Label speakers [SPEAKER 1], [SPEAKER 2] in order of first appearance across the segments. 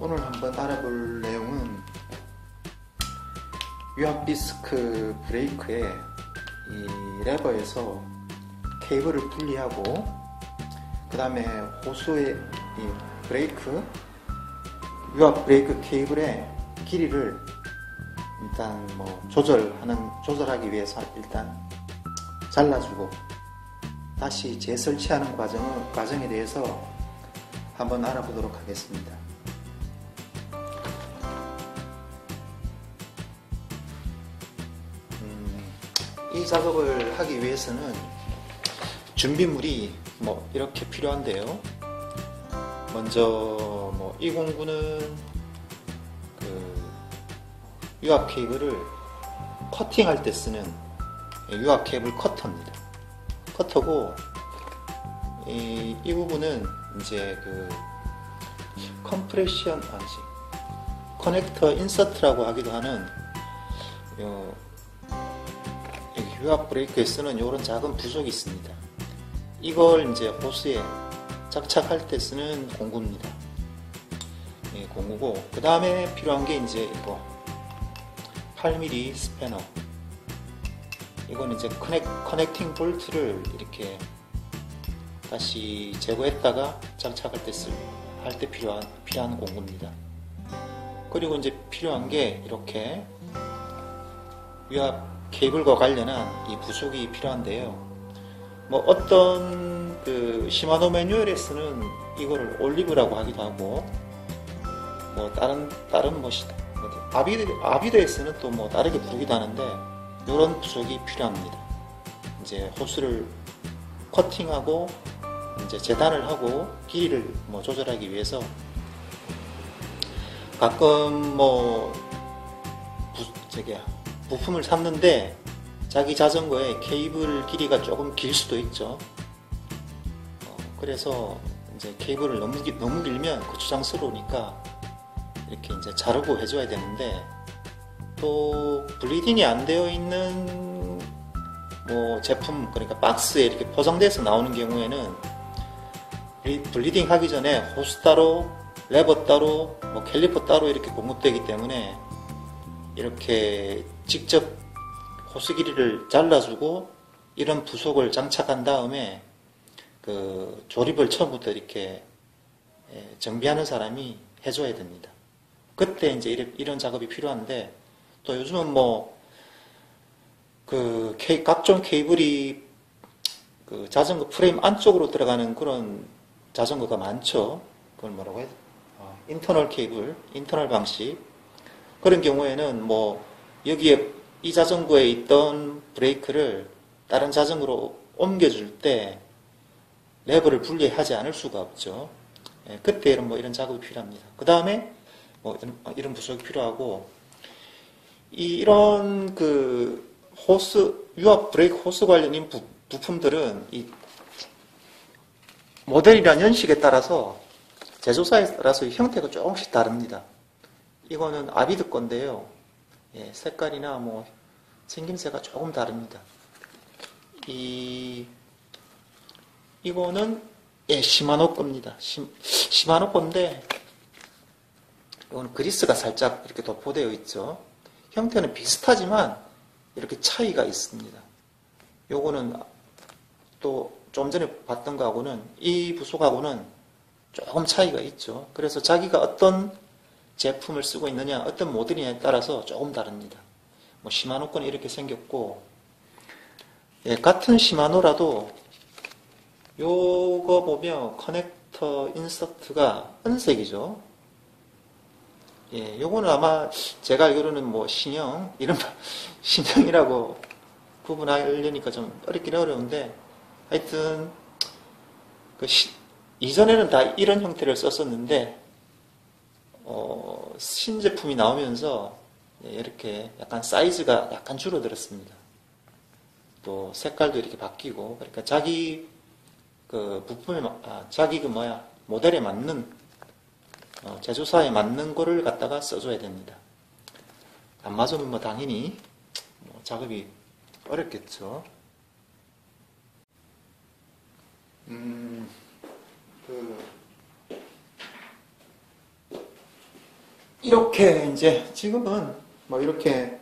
[SPEAKER 1] 오늘 한번 알아볼 내용은 유압 디스크 브레이크의 이 레버에서 케이블을 분리하고 그 다음에 호수의 이 브레이크 유압 브레이크 케이블의 길이를 일단 조절하기 위해서 일단 잘라주고 다시 재설치하는 과정에 대해서 한번 알아보도록 하겠습니다. 이 작업을 하기 위해서는 준비물이 이렇게 필요한데요. 먼저 이 공구는 유압 케이블을 커팅할 때 쓰는 유압 케이블 커터입니다. 커터고 이 부분은 이제 커넥터 인서트라고 하기도 하는 유압 브레이크에 쓰는 이런 작은 부속이 있습니다. 이걸 이제 호스에 장착할 때 쓰는 공구입니다. 공구고 그 다음에 필요한 게 이제 이거 8mm 스패너. 이건 이제 커넥팅 볼트를 이렇게 다시 제거했다가 장착할 때 필요한 공구입니다. 그리고 이제 필요한 게 이렇게 유압 케이블과 관련한 이 부속이 필요한데요. 어떤 시마노 매뉴얼에서는 이거를 올리브라고 하기도 하고 다른 아비드에서는 또 다르게 부르기도 하는데 이런 부속이 필요합니다. 이제 호스를 커팅하고 이제 재단을 하고 길이를 조절하기 위해서 가끔 부품을 샀는데 자기 자전거에 케이블 길이가 조금 길 수도 있죠. 그래서 이제 케이블을 너무 길면 거추장스러우니까 이렇게 이제 자르고 해줘야 되는데 또 블리딩이 안 되어 있는 제품, 그러니까 박스에 이렇게 포장돼서 나오는 경우에는 블리딩 하기 전에 호스 따로, 레버 따로, 캘리퍼 따로 이렇게 공급되기 때문에 이렇게 직접 호스 길이를 잘라주고 이런 부속을 장착한 다음에 조립을 처음부터 이렇게 정비하는 사람이 해줘야 됩니다. 그때 이제 이런 작업이 필요한데 또 요즘은 각종 케이블이 자전거 프레임 안쪽으로 들어가는 그런 자전거가 많죠. 그걸 뭐라고 해야 돼? 인터널 케이블, 인터널 방식. 그런 경우에는 여기에 이 자전거에 있던 브레이크를 다른 자전거로 옮겨줄 때 레버를 분리하지 않을 수가 없죠. 그때 이런 작업이 필요합니다. 그 다음에 이런 부속이 필요하고 이런 유압 브레이크 호스 관련인 부품들은 이 모델이란 연식에 따라서 제조사에 따라서 형태가 조금씩 다릅니다. 이거는 아비드 건데요. 색깔이나 생김새가 조금 다릅니다. 이거는 시마노 겁니다. 시마노 건데 이거는 그리스가 살짝 이렇게 도포되어 있죠. 형태는 비슷하지만 이렇게 차이가 있습니다. 요거는 또 좀 전에 봤던 거하고는 이 부속하고는 조금 차이가 있죠. 그래서 자기가 어떤 제품을 쓰고 있느냐, 어떤 모델이냐에 따라서 조금 다릅니다. 시마노 거는 이렇게 생겼고, 같은 시마노라도 요거 보면 커넥터 인서트가 은색이죠. 요거는 아마 제가 알기로는 신형이라고 구분하려니까 좀 어렵긴 어려운데, 하여튼 이전에는 다 이런 형태를 썼었는데 신제품이 나오면서 이렇게 약간 사이즈가 약간 줄어들었습니다. 또 색깔도 이렇게 바뀌고, 그러니까 자기 모델에 맞는 제조사에 맞는 거를 갖다가 써줘야 됩니다. 안 맞으면 당연히 작업이 어렵겠죠. 이렇게 이제 지금은 뭐 이렇게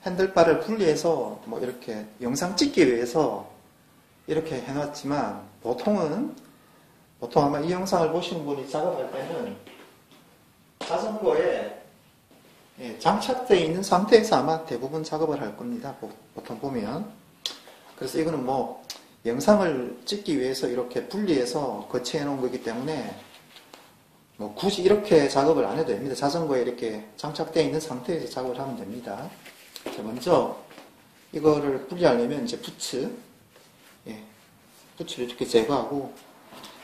[SPEAKER 1] 핸들바를 분리해서 뭐 이렇게 영상 찍기 위해서 이렇게 해놨지만 보통 아마 이 영상을 보시는 분이 작업할 때는 자전거에 장착되어 있는 상태에서 아마 대부분 작업을 할 겁니다. 보통 보면. 그래서 이거는 뭐 영상을 찍기 위해서 이렇게 분리해서 거치해 놓은 거기 때문에 뭐 굳이 이렇게 작업을 안 해도 됩니다. 자전거에 이렇게 장착되어 있는 상태에서 작업을 하면 됩니다. 자, 먼저 이거를 분리하려면 이제 부츠를 이렇게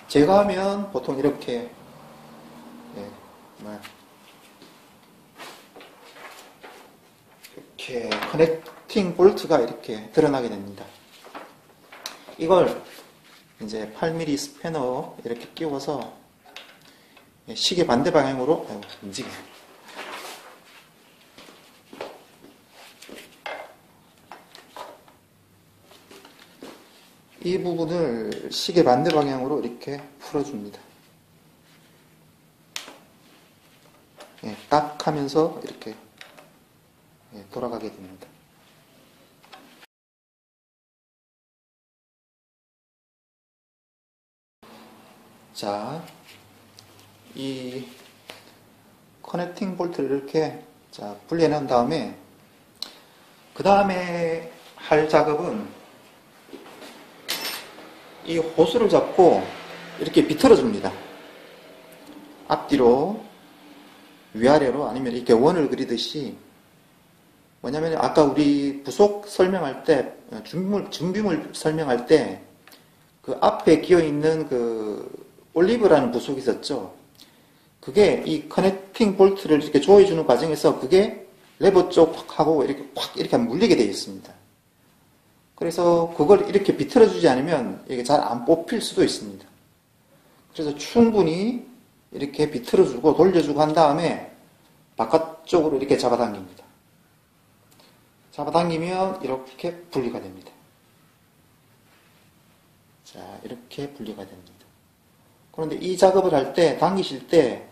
[SPEAKER 1] 제거하면 보통 이렇게 이렇게 커넥팅 볼트가 이렇게 드러나게 됩니다. 이걸 이제 8mm 스패너 이렇게 끼워서 시계 반대 방향으로 움직여요. 이 부분을 시계 반대 방향으로 이렇게 풀어줍니다. 딱 하면서 이렇게 돌아가게 됩니다. 자, 이 커넥팅 볼트를 이렇게 분리해 놓은 다음에 그 다음에 할 작업은 이 호스를 잡고 이렇게 비틀어 줍니다. 앞뒤로 위아래로 아니면 이렇게 원을 그리듯이. 뭐냐면 아까 우리 부속 설명할 때 준비물 설명할 때 그 앞에 끼어 있는 그 올리브라는 부속이 있었죠. 그게 이 커넥팅 볼트를 이렇게 조여주는 과정에서 그게 레버 쪽하고 이렇게 확 이렇게 물리게 되어 있습니다. 그래서 그걸 이렇게 비틀어 주지 않으면 이게 잘 안 뽑힐 수도 있습니다. 그래서 충분히 이렇게 비틀어 주고 돌려주고 한 다음에 바깥쪽으로 이렇게 잡아당깁니다. 잡아당기면 이렇게 분리가 됩니다. 자, 이렇게 분리가 됩니다. 그런데 이 작업을 할 때, 당기실 때,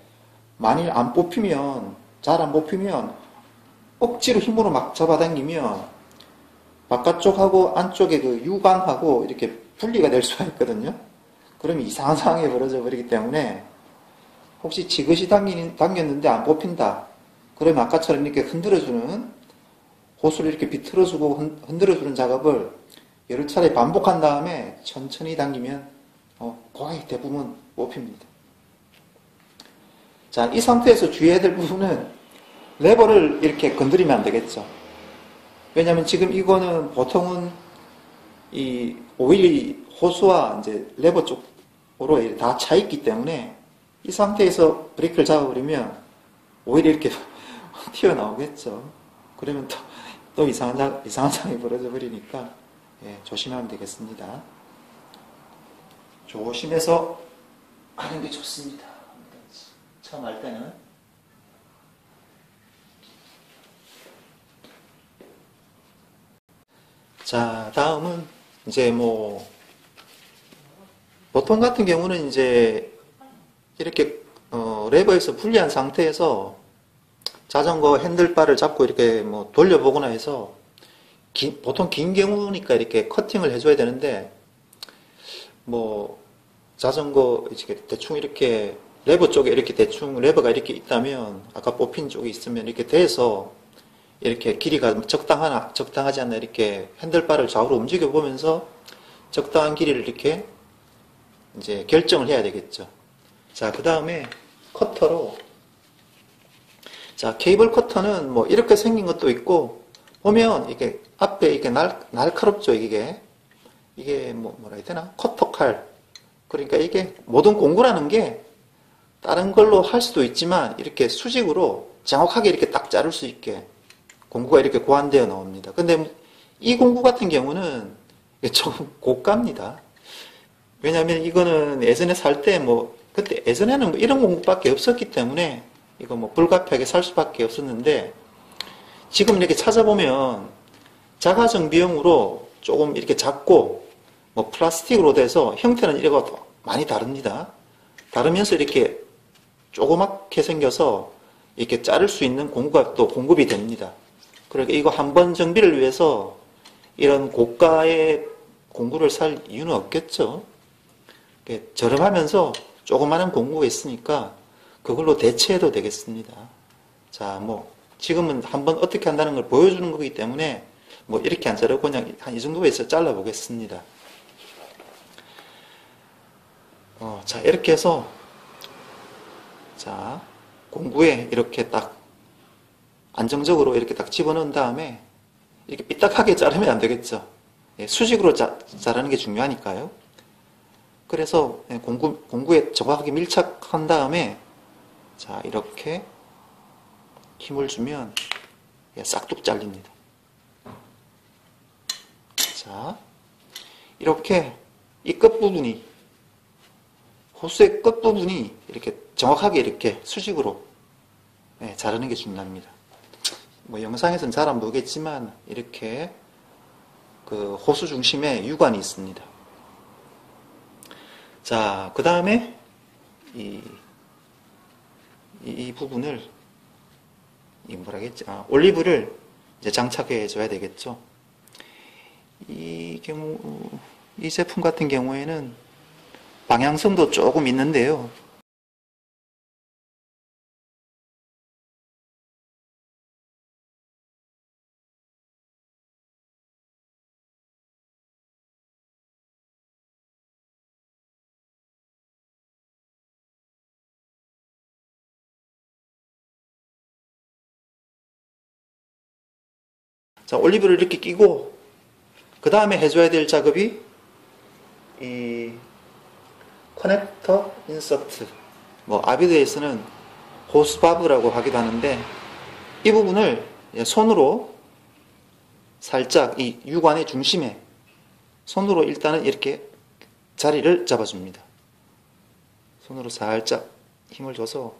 [SPEAKER 1] 만일 안 뽑히면, 잘 안 뽑히면, 억지로 힘으로 막 잡아당기면, 바깥쪽하고 안쪽에 그 유광하고 이렇게 분리가 될 수가 있거든요. 그러면 이상한 상황이 벌어져 버리기 때문에, 혹시 지그시 당겼는데 안 뽑힌다. 그러면 아까처럼 이렇게 흔들어주는, 호스를 이렇게 비틀어주고 흔들어주는 작업을 여러 차례 반복한 다음에 천천히 당기면 거의 대부분 뽑힙니다. 자, 이 상태에서 주의해야 될 부분은 레버를 이렇게 건드리면 안 되겠죠. 왜냐하면 지금 이거는 보통은 이 오일이 호스와 이제 레버 쪽으로 다 차 있기 때문에 이 상태에서 브레이크를 잡아버리면 오일이 이렇게 튀어나오겠죠. 그러면 또 이상한 상황이 벌어져 버리니까 조심하면 되겠습니다. 조심해서 하는 게 좋습니다. 처음 할 때는. 자, 다음은 이제 뭐 보통 같은 경우는 이제 이렇게 레버에서 분리한 상태에서 자전거 핸들바를 잡고 이렇게 뭐 돌려보거나 해서 보통 긴 경우니까 이렇게 커팅을 해줘야 되는데 뭐 자전거 이렇게 대충 이렇게 레버 쪽에 이렇게 대충 레버가 이렇게 있다면 아까 뽑힌 쪽이 있으면 이렇게 대서 이렇게 길이가 적당하지 않나 이렇게 핸들바를 좌우로 움직여 보면서 적당한 길이를 이렇게 이제 결정을 해야 되겠죠. 자, 그 다음에 커터로 자, 케이블 커터는 뭐 이렇게 생긴 것도 있고 보면 이게 앞에 이게 날카롭죠. 이게 뭐라 해야 되나? 커터 칼. 그러니까 이게 모든 공구라는 게 다른 걸로 할 수도 있지만 이렇게 수직으로 정확하게 이렇게 딱 자를 수 있게 공구가 이렇게 고안되어 나옵니다. 근데 이 공구 같은 경우는 조금 고가입니다. 왜냐하면 이거는 예전에 살 때 그때 예전에는 뭐 이런 공구밖에 없었기 때문에 이거 뭐 불가피하게 살 수밖에 없었는데 지금 이렇게 찾아보면 자가정 비용으로 조금 이렇게 작고 뭐 플라스틱으로 돼서 형태는 이거 많이 다릅니다. 다르면서 이렇게 조그맣게 생겨서 이렇게 자를 수 있는 공구가 또 공급이 됩니다. 그러니까 이거 한 번 정비를 위해서 이런 고가의 공구를 살 이유는 없겠죠. 저렴하면서 조그마한 공구가 있으니까 그걸로 대체해도 되겠습니다. 자, 뭐 지금은 한번 어떻게 한다는 걸 보여주는 거기 때문에 뭐 이렇게 안 자르고 그냥 한 이 정도에서 잘라 보겠습니다. 자, 이렇게 해서 자, 공구에 이렇게 딱 안정적으로 이렇게 딱 집어넣은 다음에 이렇게 삐딱하게 자르면 안 되겠죠. 예, 수직으로 자르는 게 중요하니까요. 그래서 공구에 정확하게 밀착한 다음에 자, 이렇게 힘을 주면 싹둑 잘립니다. 자, 이렇게 이 끝부분이 호수의 끝부분이 이렇게 정확하게 이렇게 수직으로 자르는 게 중요합니다. 뭐 영상에서는 잘 안 보겠지만 이렇게 그 호수 중심에 유관이 있습니다. 자, 그 다음에 이 부분을 올리브를 이제 장착해 줘야 되겠죠. 이 제품 같은 경우에는 방향성도 조금 있는데요. 자, 올리브를 이렇게 끼고 그 다음에 해줘야 될 작업이 이 커넥터 인서트, 뭐 아비드에서는 호스바브라고 하기도 하는데 이 부분을 손으로 살짝 이 유관의 중심에 손으로 일단은 이렇게 자리를 잡아줍니다. 손으로 살짝 힘을 줘서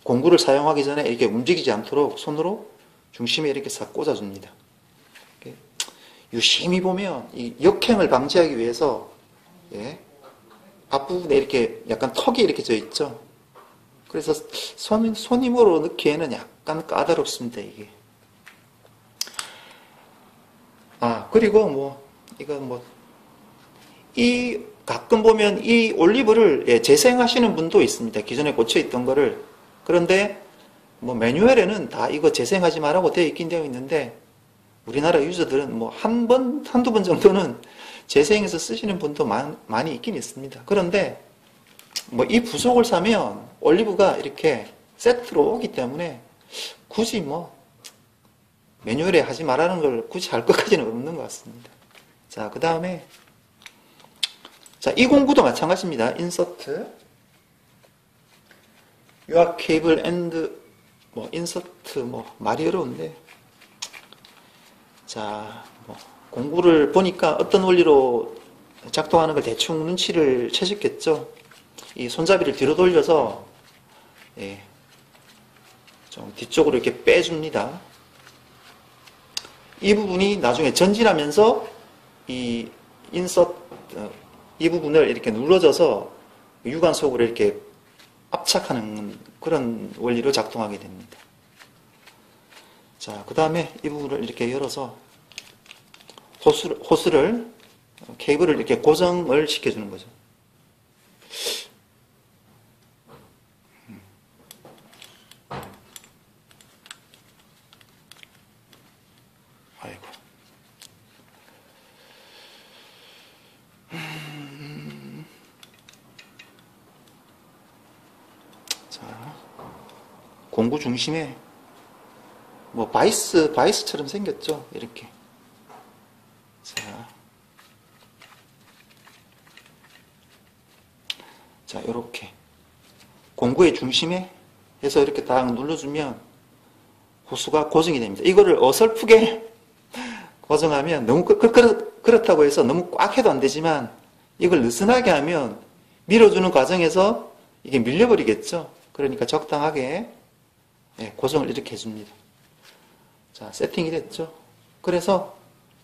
[SPEAKER 1] 공구를 사용하기 전에 이렇게 움직이지 않도록 손으로 중심에 이렇게 싹 꽂아줍니다. 유심히 보면 이 역행을 방지하기 위해서 앞부분에 이렇게 약간 턱이 이렇게 져 있죠. 그래서 손힘으로 넣기에는 약간 까다롭습니다, 이게. 그리고 가끔 보면 이 올리브를 재생하시는 분도 있습니다. 기존에 꽂혀 있던 거를. 그런데 매뉴얼에는 다 이거 재생하지 말라고 되어 있긴 되어 있는데 우리나라 유저들은 한두 번 정도는 재생해서 쓰시는 분도 많이 있긴 있습니다. 그런데 이 부속을 사면 올리브가 이렇게 세트로 오기 때문에 굳이 매뉴얼에 하지 말라는 걸 굳이 할 것까지는 없는 것 같습니다. 자, 그 다음에 이 공구도 마찬가지입니다. 인서트 유압 케이블 앤드 인서트 말이 어려운데 자, 공구를 보니까 어떤 원리로 작동하는 걸 대충 눈치를 채셨겠죠. 이 손잡이를 뒤로 돌려서 좀 뒤쪽으로 이렇게 빼줍니다. 이 부분이 나중에 전진하면서 이 부분을 이렇게 눌러줘서 유관 속으로 이렇게 압착하는 그런 원리로 작동하게 됩니다. 자, 그 다음에 이 부분을 이렇게 열어서 호스를 케이블을 이렇게 고정을 시켜주는 거죠. 아이고. 자, 공구 중심에 바이스처럼 생겼죠. 이렇게. 자, 이렇게 공구의 중심에 해서 이렇게 딱 눌러주면 호수가 고정이 됩니다. 이거를 어설프게 고정하면 너무 그렇다고 해서 너무 꽉 해도 안 되지만 이걸 느슨하게 하면 밀어주는 과정에서 이게 밀려버리겠죠. 그러니까 적당하게 고정을 이렇게 해줍니다. 자, 세팅이 됐죠. 그래서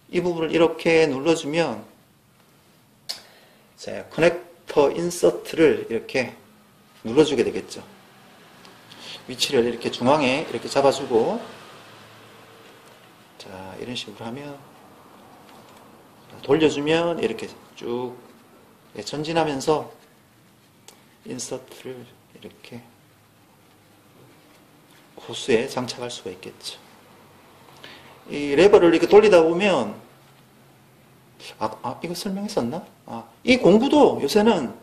[SPEAKER 1] 이 부분을 이렇게 눌러주면 자, 커넥터 인서트를 이렇게 눌러주게 되겠죠. 위치를 이렇게 중앙에 이렇게 잡아주고, 자, 이런 식으로 하면, 돌려주면 이렇게 쭉 전진하면서 인서트를 이렇게 호스에 장착할 수가 있겠죠. 이 레버를 이렇게 돌리다 보면, 이거 설명했었나? 이 공구도 요새는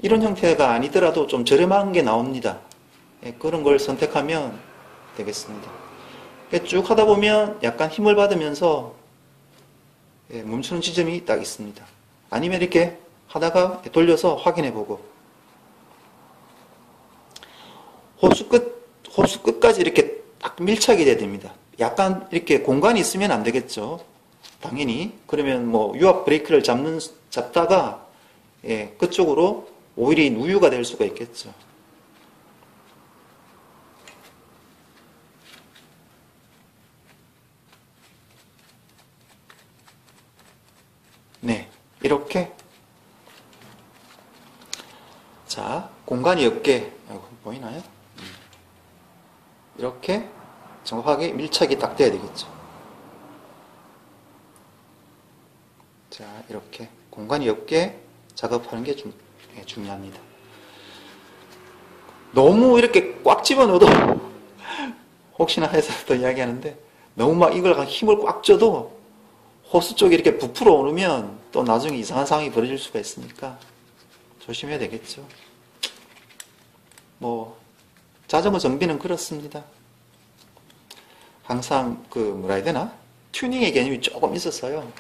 [SPEAKER 1] 이런 형태가 아니더라도 좀 저렴한 게 나옵니다. 예, 그런 걸 선택하면 되겠습니다. 쭉 하다 보면 약간 힘을 받으면서 예, 멈추는 지점이 딱 있습니다. 아니면 이렇게 하다가 돌려서 확인해 보고, 호수 끝까지 이렇게 딱 밀착이 돼야 됩니다. 약간 이렇게 공간이 있으면 안 되겠죠. 당연히. 그러면 뭐 유압 브레이크를 잡다가 예, 그쪽으로 오일이 누유가 될 수가 있겠죠. 네, 이렇게. 자, 공간이 없게, 보이나요? 이렇게 정확하게 밀착이 딱 돼야 되겠죠. 자, 이렇게 공간이 없게 작업하는 게 중요합니다. 너무 이렇게 꽉 집어넣어도 혹시나 해서 또 이야기하는데, 너무 막 이걸 힘을 꽉 줘도 호스 쪽이 이렇게 부풀어 오르면 또 나중에 이상한 상황이 벌어질 수가 있으니까 조심해야 되겠죠. 뭐 자전거 정비는 그렇습니다. 항상 뭐라 해야 되나? 튜닝의 개념이 조금 있었어요.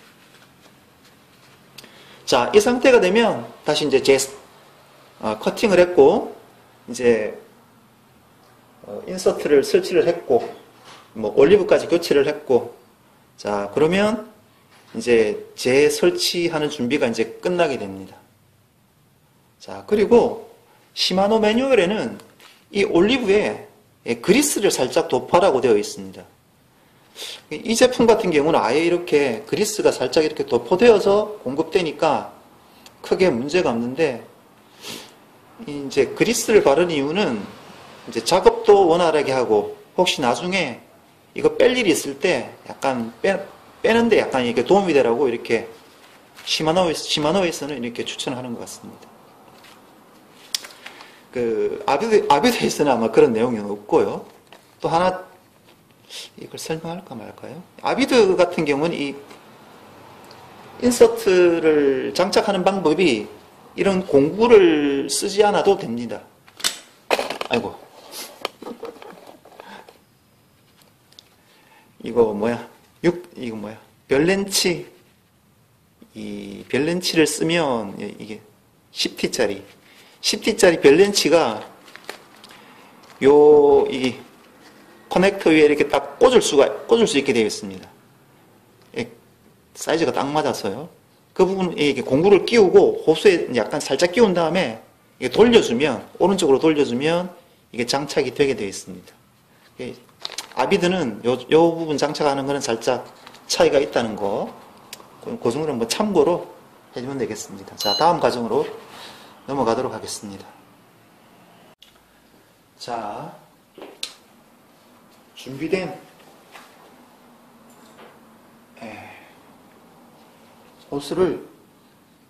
[SPEAKER 1] 자, 이 상태가 되면 다시 이제 커팅을 했고, 이제 인서트를 설치를 했고, 뭐 올리브까지 교체를 했고, 자, 그러면 이제 재설치하는 준비가 이제 끝나게 됩니다. 자, 그리고 시마노 매뉴얼에는 이 올리브에 그리스를 살짝 도포하라고 되어 있습니다. 이 제품 같은 경우는 아예 이렇게 그리스가 살짝 이렇게 도포되어서 공급되니까 크게 문제가 없는데, 이제 그리스를 바른 이유는 이제 작업도 원활하게 하고, 혹시 나중에 이거 뺄 일이 있을 때 약간 빼는데 약간 이렇게 도움이 되라고 이렇게 시마노에서는 이렇게 추천하는 것 같습니다. 아비드에서는 아마 그런 내용이 없고요. 또 하나, 이걸 설명할까 말까요? 아비드 같은 경우는 이 인서트를 장착하는 방법이 이런 공구를 쓰지 않아도 됩니다. 아이고. 이거 뭐야? 별렌치. 이 별렌치를 쓰면 이게 10T짜리 별렌치가 이 커넥터 위에 이렇게 딱 꽂을 수 있게 되어 있습니다. 사이즈가 딱 맞아서요. 그 부분, 이게 공구를 끼우고 호수에 약간 살짝 끼운 다음에 이게 오른쪽으로 돌려주면 이게 장착이 되게 되어 있습니다. 아비드는 요 부분 장착하는 거는 살짝 차이가 있다는 거, 그 정도는 뭐 참고로 해주면 되겠습니다. 자, 다음 과정으로 넘어가도록 하겠습니다. 자, 준비된 호스를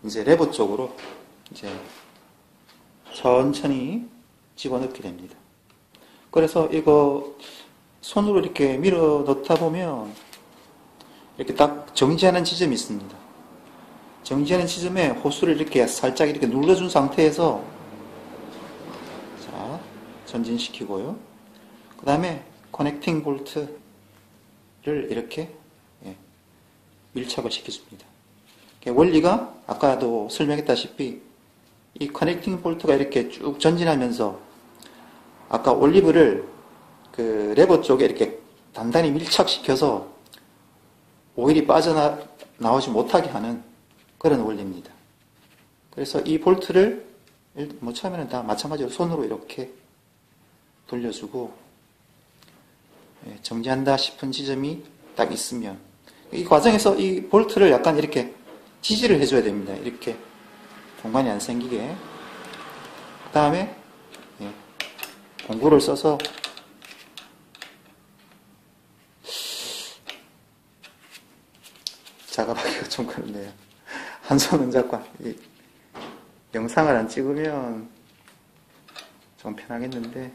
[SPEAKER 1] 이제 레버 쪽으로 이제 천천히 집어넣게 됩니다. 그래서 이거 손으로 이렇게 밀어 넣다 보면 이렇게 딱 정지하는 지점이 있습니다. 정지하는 지점에 호스를 이렇게 살짝 이렇게 눌러준 상태에서, 자, 전진시키고요. 그 다음에 커넥팅 볼트를 이렇게 밀착을 시켜줍니다. 원리가 아까도 설명했다시피 이 커넥팅 볼트가 이렇게 쭉 전진하면서 아까 올리브를 그 레버 쪽에 이렇게 단단히 밀착시켜서 오일이 빠져나오지 못하게 하는 그런 원리입니다. 그래서 이 볼트를 뭐 처음에는 다 마찬가지로 손으로 이렇게 돌려주고, 정지한다 싶은 지점이 딱 있으면 이 과정에서 이 볼트를 약간 이렇게 지지를 해줘야 됩니다. 이렇게 공간이 안 생기게. 그 다음에 공구를 써서 작업하기가 좀 그렇네요. 한 손은 잡고 영상을 안 찍으면 좀 편하겠는데.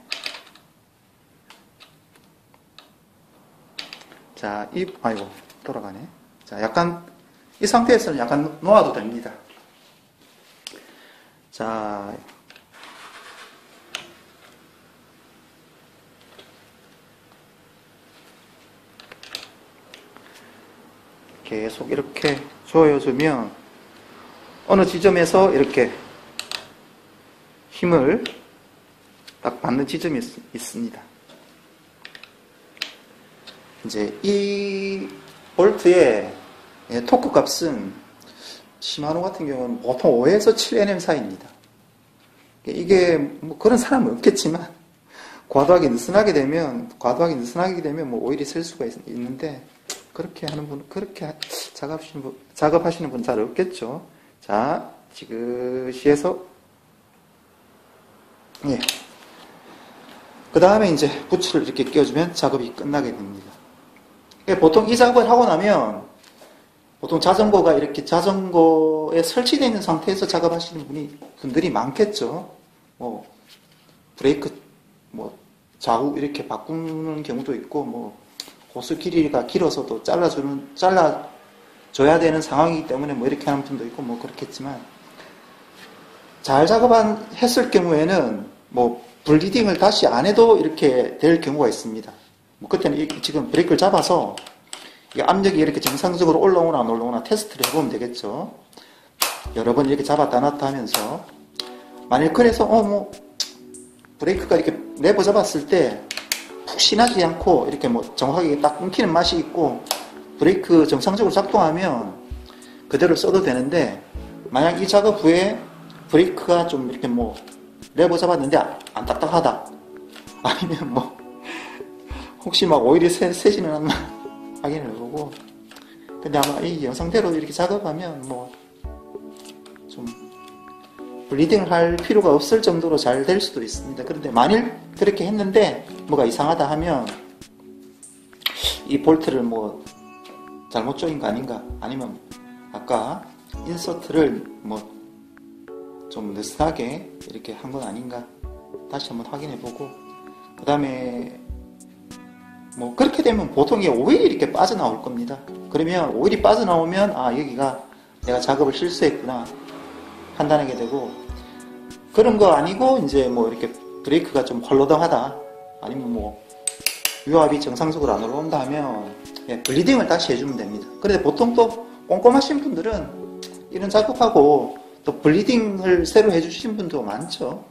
[SPEAKER 1] 자, 아이고, 돌아가네. 자, 약간, 이 상태에서는 약간 놓아도 됩니다. 자, 계속 이렇게 조여주면 어느 지점에서 이렇게 힘을 딱 받는 지점이 있습니다. 이제 이 볼트의 토크 값은 시마노 같은 경우는 보통 5에서 7nm 사이입니다. 이게 뭐 그런 사람은 없겠지만 과도하게 느슨하게 되면 뭐 오일이 셀 수가 있는데 그렇게 하는 분, 그렇게 작업하시는 분 잘 없겠죠. 자, 지그시에서 예. 그 다음에 이제 부츠를 이렇게 끼워주면 작업이 끝나게 됩니다. 보통 이 작업을 하고 나면 보통 자전거에 설치되어 있는 상태에서 작업하시는 분들이 많겠죠. 뭐 브레이크 뭐 좌우 이렇게 바꾸는 경우도 있고 뭐 호스 길이가 길어서도 잘라줘야 되는 상황이기 때문에 뭐 이렇게 하는 분도 있고 뭐 그렇겠지만 잘 했을 경우에는 뭐 블리딩을 다시 안 해도 이렇게 될 경우가 있습니다. 뭐 그때는 지금 브레이크를 잡아서 압력이 이렇게 정상적으로 올라오나 안 올라오나 테스트를 해보면 되겠죠. 여러 번 이렇게 잡았다 놨다 하면서 만일 그래서 뭐 브레이크가 이렇게 레버 잡았을 때 푹신하지 않고 이렇게 뭐 정확하게 딱 끊기는 맛이 있고 브레이크 정상적으로 작동하면 그대로 써도 되는데 만약 이 작업 후에 브레이크가 좀 이렇게 뭐 레버 잡았는데 안 딱딱하다 아니면 뭐 혹시 막 오일이 새지는 않나 확인을 해보고 근데 아마 이 영상대로 이렇게 작업하면 뭐 좀 블리딩을 할 필요가 없을 정도로 잘 될 수도 있습니다. 그런데 만일 그렇게 했는데 뭐가 이상하다 하면 이 볼트를 뭐 잘못 조인 거 아닌가 아니면 아까 인서트를 뭐 좀 느슨하게 이렇게 한 건 아닌가 다시 한번 확인해보고 그 다음에 뭐 그렇게 되면 보통 오일이 이렇게 빠져나올 겁니다. 그러면 오일이 빠져나오면 여기가 내가 작업을 실수했구나 판단하게 되고 그런 거 아니고 이제 뭐 이렇게 브레이크가 좀 헐렁하다 아니면 뭐 유압이 정상적으로 안 올라온다 하면 블리딩을 다시 해주면 됩니다. 그런데 보통 또 꼼꼼하신 분들은 이런 작업하고 또 블리딩을 새로 해주신 분도 많죠.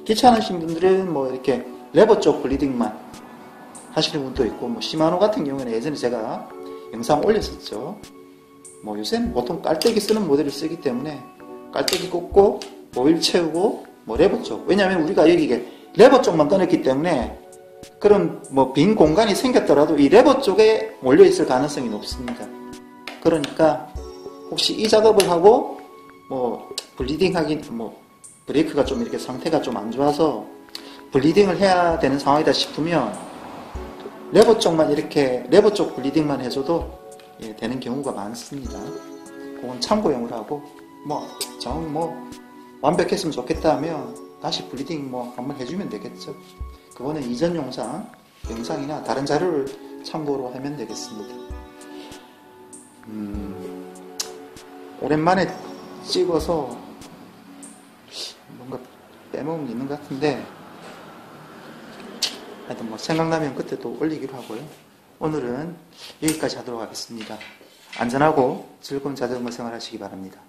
[SPEAKER 1] 귀찮으신 분들은 뭐 이렇게 레버 쪽 블리딩만 하시는 분도 있고 뭐 시마노 같은 경우는 예전에 제가 영상 올렸었죠. 뭐 요새는 보통 깔때기 쓰는 모델을 쓰기 때문에 깔때기 꽂고 오일 채우고 뭐 레버 쪽 왜냐하면 우리가 여기 레버 쪽만 꺼냈기 때문에 그런 뭐 빈 공간이 생겼더라도 이 레버 쪽에 몰려 있을 가능성이 높습니다. 그러니까 혹시 이 작업을 하고 뭐 블리딩 하긴 뭐 브레이크가 좀 이렇게 상태가 좀 안 좋아서 블리딩을 해야 되는 상황이다 싶으면 레버 쪽만 이렇게 레버 쪽 블리딩만 해줘도 되는 경우가 많습니다. 그건 참고용으로 하고 뭐 완벽했으면 좋겠다 하면 다시 블리딩 뭐 한번 해주면 되겠죠. 그거는 이전 영상이나 다른 자료를 참고로 하면 되겠습니다. 오랜만에 찍어서 뭔가 빼먹은 게 있는 것 같은데 하여튼 뭐 생각나면 그때 또 올리기로 하고요. 오늘은 여기까지 하도록 하겠습니다. 안전하고 즐거운 자전거 생활 하시기 바랍니다.